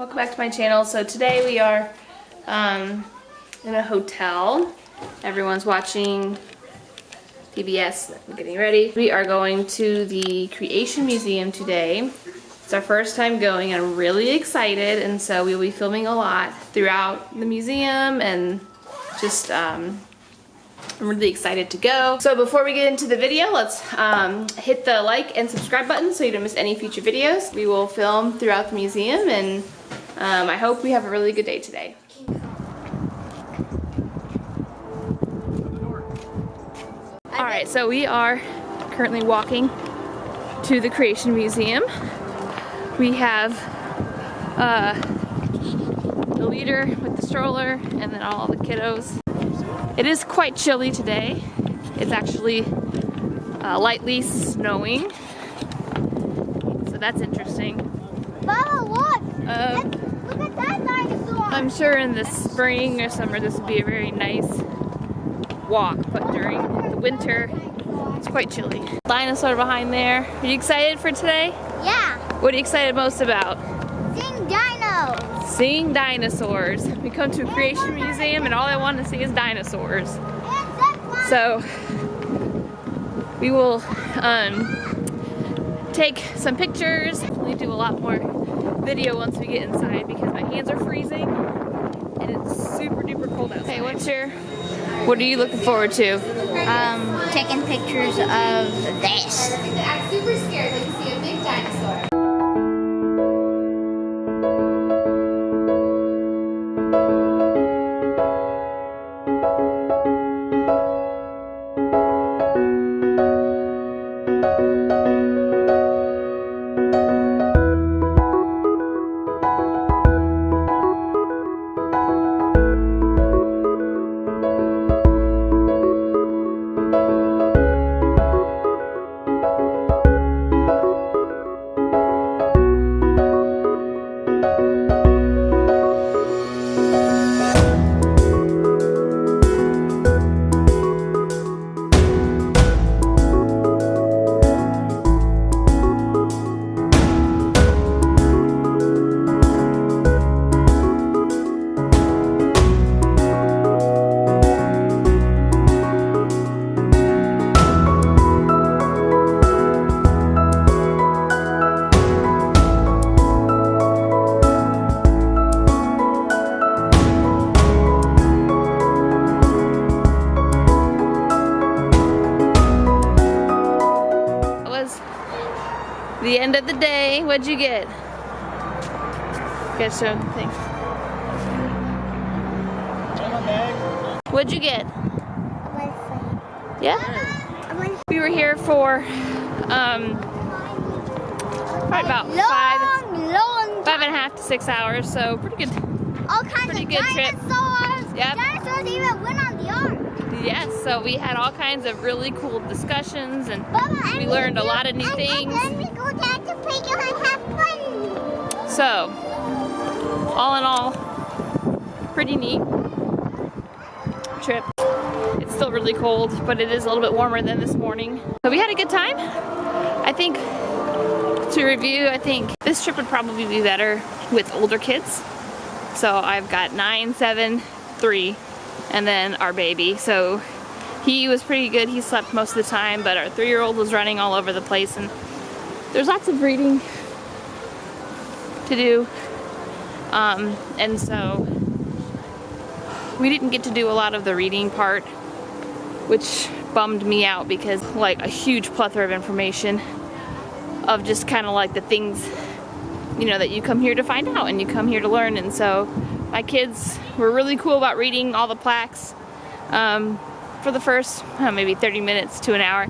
Welcome back to my channel. So today we are in a hotel. Everyone's watching PBS, getting ready. We are going to the Creation Museum today. It's our first time going and I'm really excited, and so we'll be filming a lot throughout the museum and just I'm really excited to go. So before we get into the video, let's hit the like and subscribe button so you don't miss any future videos. We will film throughout the museum, and I hope we have a really good day today. Alright, so we are currently walking to the Creation Museum. We have the leader with the stroller and then all the kiddos. It is quite chilly today. It's actually lightly snowing, so that's interesting. Mama, look! Look at that dinosaur! I'm sure in the spring or summer this would be a very nice walk, but during the winter it's quite chilly. Dinosaur behind there. Are you excited for today? Yeah! What are you excited most about? Seeing dinos! Seeing dinosaurs. We come to a Creation Museum and all I want to see is dinosaurs. So we will take some pictures. We'll do a lot more video once we get inside because my hands are freezing and it's super duper cold outside. Hey, what are you looking forward to? Taking pictures of this. They act super scared when you see a big dinosaur. The end of the day, what'd you get? Guess something. What'd you get? Yeah? We were here for right about five and a half to 6 hours, so pretty good. All kinds of dinosaurs. Yep. Dinosaurs even went on the ark. Yes, so we had all kinds of really cool discussions and Baba, we learned a lot of new things. And then we go down to playground and have fun. So, all in all, pretty neat trip. It's still really cold, but it is a little bit warmer than this morning. So we had a good time. I think, to review, I think this trip would probably be better with older kids. So I've got 9, 7, 3, and then our baby. So he was pretty good. He slept most of the time, but our 3-year-old was running all over the place, and there's lots of reading to do. And so we didn't get to do a lot of the reading part, which bummed me out because like a huge plethora of information of just kind of like the things, you know, that you come here to find out and you come here to learn. And so my kids were really cool about reading all the plaques for the first maybe 30 minutes to an hour.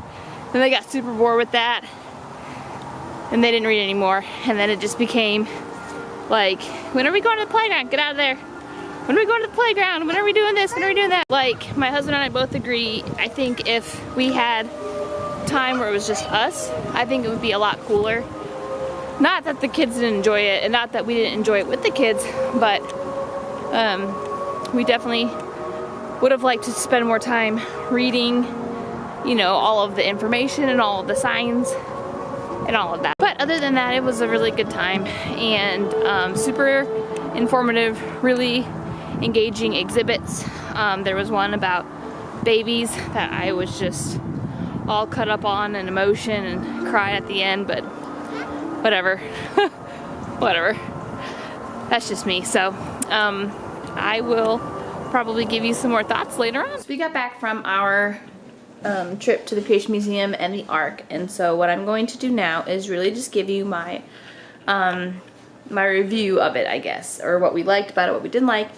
Then they got super bored with that and they didn't read anymore. And then it just became like, when are we going to the playground? Get out of there. When are we going to the playground? When are we doing this? When are we doing that? Like, my husband and I both agree, I think if we had time where it was just us, I think it would be a lot cooler. Not that the kids didn't enjoy it, and not that we didn't enjoy it with the kids, but we definitely would have liked to spend more time reading, you know, all of the information and all of the signs and all of that. But other than that, it was a really good time and super informative, really engaging exhibits. There was one about babies that I was just all cut up on in emotion and cried at the end, but whatever. Whatever. That's just me. So I will probably give you some more thoughts later on. So we got back from our trip to the Creation Museum and the Ark, and so what I'm going to do now is really just give you my my review of it, I guess, or what we liked about it, what we didn't like.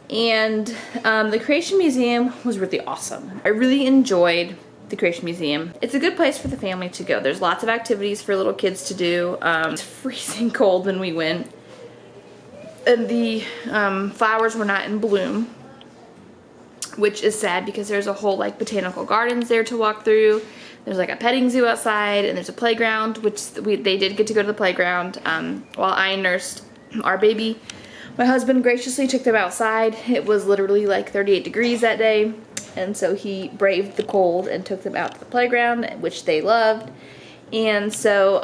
And the Creation Museum was really awesome. I really enjoyed the Creation Museum. It's a good place for the family to go. There's lots of activities for little kids to do. It's freezing cold when we went, and the flowers were not in bloom, which is sad because there's a whole like botanical gardens there to walk through. There's like a petting zoo outside, and there's a playground, which they did get to go to the playground while I nursed our baby. My husband graciously took them outside. It was literally like 38 degrees that day, and so he braved the cold and took them out to the playground, which they loved. And so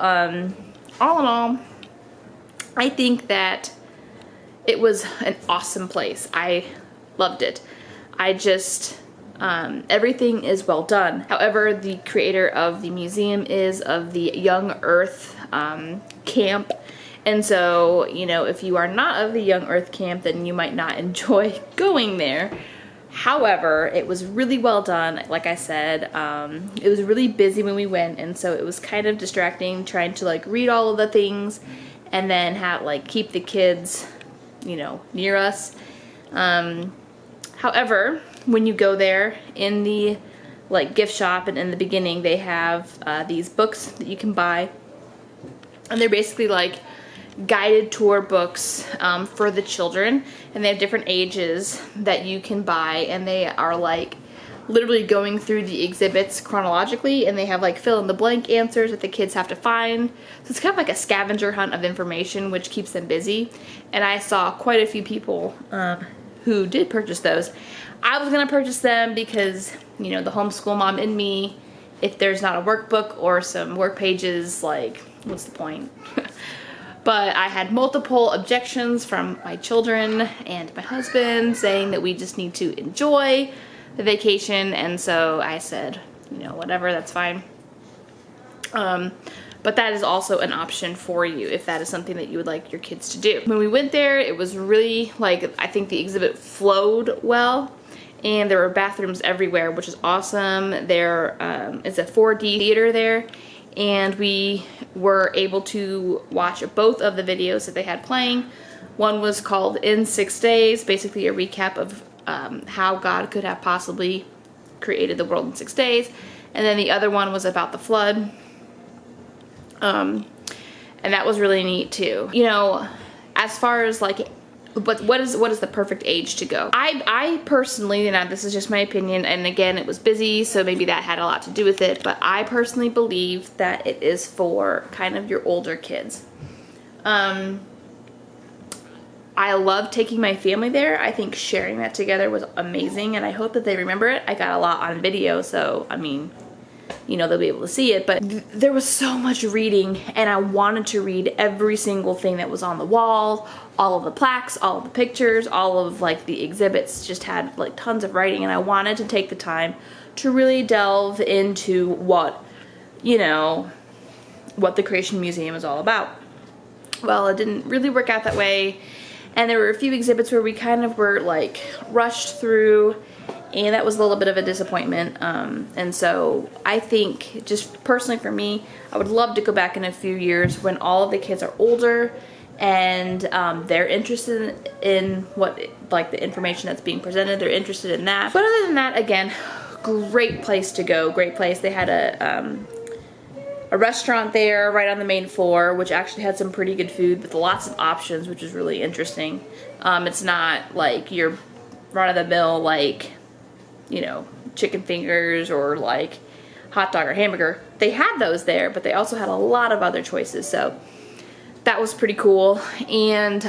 all in all, I think that it was an awesome place. I loved it. I just everything is well done. However, the creator of the museum is of the Young Earth camp, and so, you know, if you are not of the Young Earth camp, then you might not enjoy going there. However, it was really well done. Like I said, it was really busy when we went, and so it was kind of distracting trying to like read all of the things and then have like keep the kids, you know, near us. However, when you go there in the like gift shop, and in the beginning they have these books that you can buy, and they're basically like guided tour books for the children, and they have different ages that you can buy, and they are like literally going through the exhibits chronologically, and they have like fill in the blank answers that the kids have to find. So it's kind of like a scavenger hunt of information, which keeps them busy. And I saw quite a few people who did purchase those. I was gonna purchase them because, you know, the homeschool mom in me, if there's not a workbook or some work pages, like, what's the point? But I had multiple objections from my children and my husband saying that we just need to enjoy the vacation, and so I said, you know, whatever, that's fine. But that is also an option for you if that is something that you would like your kids to do. When we went there, it was really like, I think the exhibit flowed well, and there were bathrooms everywhere, which is awesome. There is a 4D theater there, and we were able to watch both of the videos that they had playing. One was called In 6 Days, basically a recap of how God could have possibly created the world in 6 days, and then the other one was about the flood. And that was really neat too. You know, as far as like, what is the perfect age to go? I personally, and this is just my opinion, and again, it was busy, so maybe that had a lot to do with it, but I personally believe that it is for kind of your older kids. I love taking my family there. I think sharing that together was amazing, and I hope that they remember it. I got a lot on video, so I mean, you know, they'll be able to see it, but there was so much reading, and I wanted to read every single thing that was on the wall, all of the plaques, all of the pictures, all of like the exhibits just had like tons of writing, and I wanted to take the time to really delve into what, you know, what the Creation Museum is all about. Well, it didn't really work out that way, and there were a few exhibits where we kind of were like rushed through, and that was a little bit of a disappointment. And so I think, just personally for me, I would love to go back in a few years when all of the kids are older and they're interested in what, like, the information that's being presented. They're interested in that. But other than that, again, great place to go. Great place. They had a restaurant there right on the main floor, which actually had some pretty good food with lots of options, which is really interesting. It's not like your run-of-the-mill, like, you know, chicken fingers or like hot dog or hamburger. They had those there, but they also had a lot of other choices, so that was pretty cool. And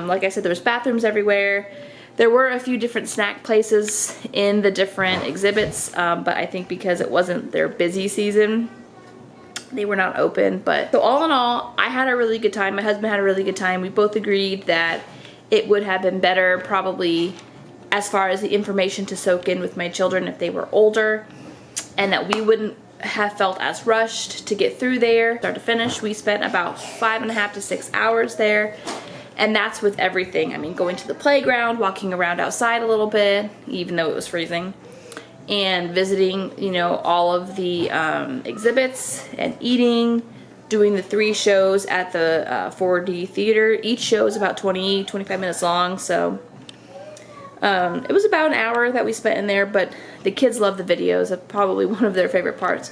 like I said, there was bathrooms everywhere. There were a few different snack places in the different exhibits, but I think because it wasn't their busy season, They were not open, but so all in all, I had a really good time. My husband had a really good time. We both agreed that it would have been better probably as far as the information to soak in with my children if they were older, and that we wouldn't have felt as rushed to get through there. Start to finish, we spent about 5.5 to 6 hours there, and that's with everything. I mean, going to the playground, walking around outside a little bit, even though it was freezing, and visiting, you know, all of the exhibits and eating, doing the 3 shows at the 4D theater. Each show is about 20-25 minutes long, so it was about an hour that we spent in there, but the kids love the videos. That's probably one of their favorite parts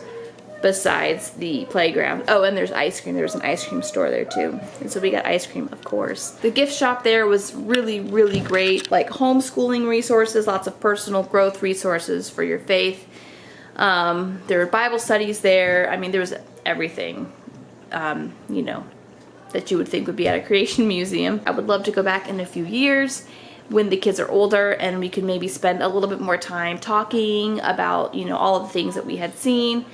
besides the playground. Oh, and there's ice cream. There's an ice cream store there too. And so we got ice cream, of course. The gift shop there was really, really great. Like homeschooling resources, lots of personal growth resources for your faith. There were Bible studies there. I mean, there was everything, you know, that you would think would be at a creation museum. I would love to go back in a few years when the kids are older and we could maybe spend a little bit more time talking about, you know, all of the things that we had seen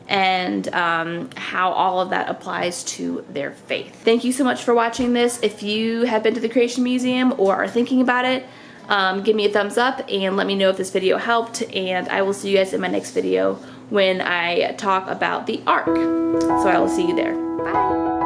and how all of that applies to their faith. Thank you so much for watching this. If you have been to the Creation Museum or are thinking about it, give me a thumbs up and let me know if this video helped, and I will see you guys in my next video when I talk about the Ark. So I will see you there. Bye.